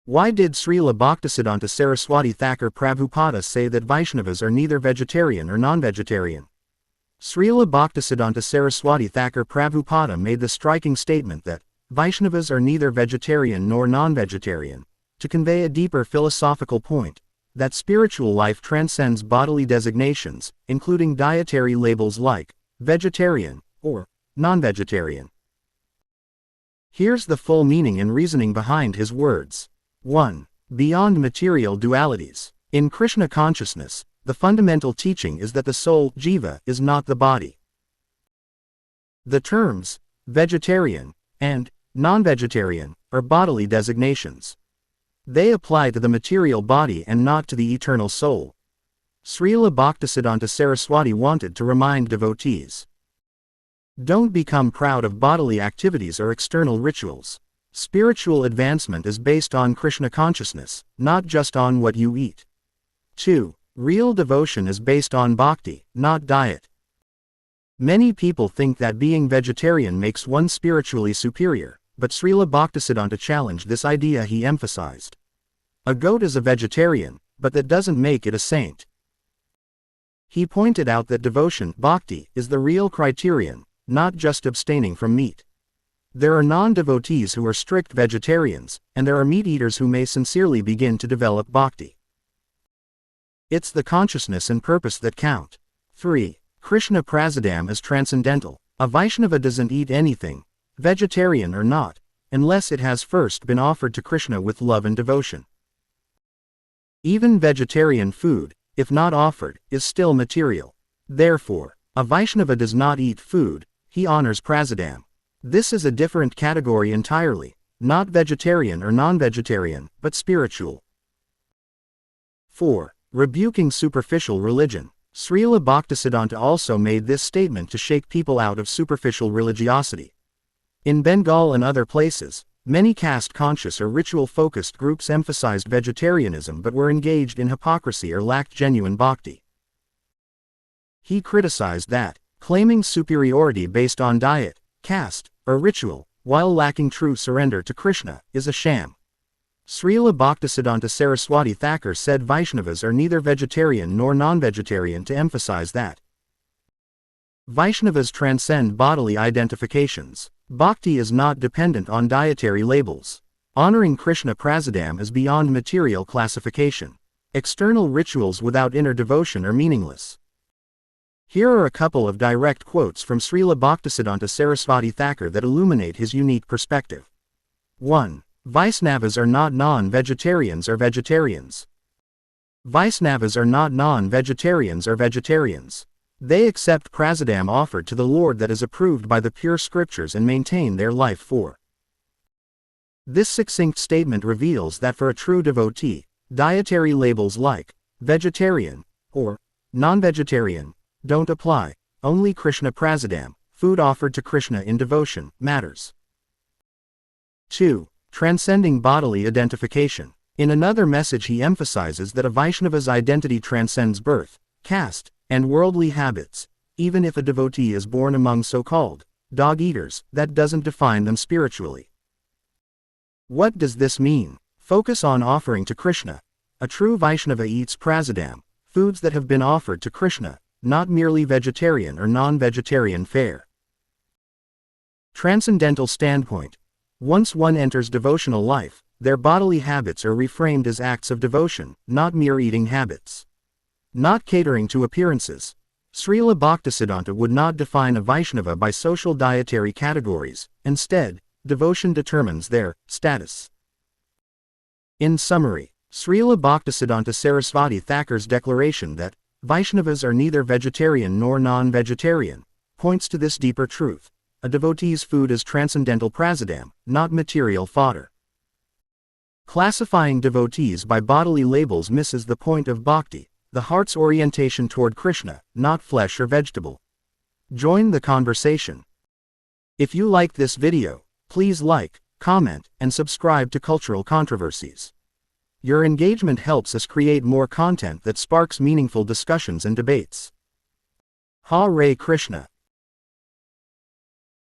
Why did Srila Bhaktisiddhanta Saraswati Thakur Prabhupada say that Vaishnavas are neither vegetarian or non-vegetarian? Srila Bhaktisiddhanta Saraswati Thakur Prabhupada made the striking statement that Vaishnavas are neither vegetarian nor non-vegetarian, to convey a deeper philosophical point, that spiritual life transcends bodily designations, including dietary labels like vegetarian or non-vegetarian. Here's the full meaning and reasoning behind his words. 1. Beyond material dualities. In Krishna consciousness, the fundamental teaching is that the soul, jīva, is not the body. The terms vegetarian and non-vegetarian are bodily designations. They apply to the material body and not to the eternal soul. Srila Bhaktisiddhanta Saraswati wanted to remind devotees. Don't become proud of bodily activities or external rituals. Spiritual advancement is based on Krishna consciousness, not just on what you eat. 2. Real devotion is based on bhakti, not diet. Many people think that being vegetarian makes one spiritually superior, but Srila Bhaktisiddhanta challenged this idea. He emphasized, a goat is a vegetarian, but that doesn't make it a saint. He pointed out that devotion, bhakti, is the real criterion, not just abstaining from meat. There are non-devotees who are strict vegetarians, and there are meat-eaters who may sincerely begin to develop bhakti. It's the consciousness and purpose that count. 3. Krishna prasadam is transcendental. A Vaishnava doesn't eat anything, vegetarian or not, unless it has first been offered to Krishna with love and devotion. Even vegetarian food, if not offered, is still material. Therefore, a Vaishnava does not eat food, he honors prasadam. This is a different category entirely, not vegetarian or non-vegetarian, but spiritual. 4. Rebuking superficial religion. Srila Bhaktisiddhanta also made this statement to shake people out of superficial religiosity. In Bengal and other places, many caste-conscious or ritual-focused groups emphasized vegetarianism but were engaged in hypocrisy or lacked genuine bhakti. He criticized that, claiming superiority based on diet, caste, or ritual, while lacking true surrender to Krishna, is a sham. Srila Bhaktisiddhanta Saraswati Thakur said Vaishnavas are neither vegetarian nor non-vegetarian to emphasize that Vaishnavas transcend bodily identifications. Bhakti is not dependent on dietary labels. Honoring Krishna prasadam is beyond material classification. External rituals without inner devotion are meaningless. Here are a couple of direct quotes from Srila Bhaktisiddhanta Saraswati Thakur that illuminate his unique perspective. 1. Vaishnavas are not non-vegetarians or vegetarians. Vaishnavas are not non-vegetarians or vegetarians. They accept prasadam offered to the Lord that is approved by the pure scriptures and maintain their life for. This succinct statement reveals that for a true devotee, dietary labels like vegetarian or non-vegetarian don't apply. Only Krishna prasadam, food offered to Krishna in devotion, matters. 2. Transcending bodily identification. In another message he emphasizes that a Vaishnava's identity transcends birth, caste, and worldly habits. Even if a devotee is born among so-called dog-eaters, that doesn't define them spiritually. What does this mean? Focus on offering to Krishna. A true Vaishnava eats prasadam, foods that have been offered to Krishna, not merely vegetarian or non-vegetarian fare. Transcendental standpoint. Once one enters devotional life, their bodily habits are reframed as acts of devotion, not mere eating habits. Not catering to appearances. Srila Bhaktisiddhanta would not define a Vaishnava by social dietary categories. Instead, devotion determines their status. In summary, Srila Bhaktisiddhanta Saraswati Thakur's declaration that Vaishnavas are neither vegetarian nor non-vegetarian points to this deeper truth. A devotee's food is transcendental prasadam, not material fodder. Classifying devotees by bodily labels misses the point of bhakti, the heart's orientation toward Krishna, not flesh or vegetable. Join the conversation. If you like this video, please like, comment, and subscribe to Cultural Controversies. Your engagement helps us create more content that sparks meaningful discussions and debates. Hare Krishna.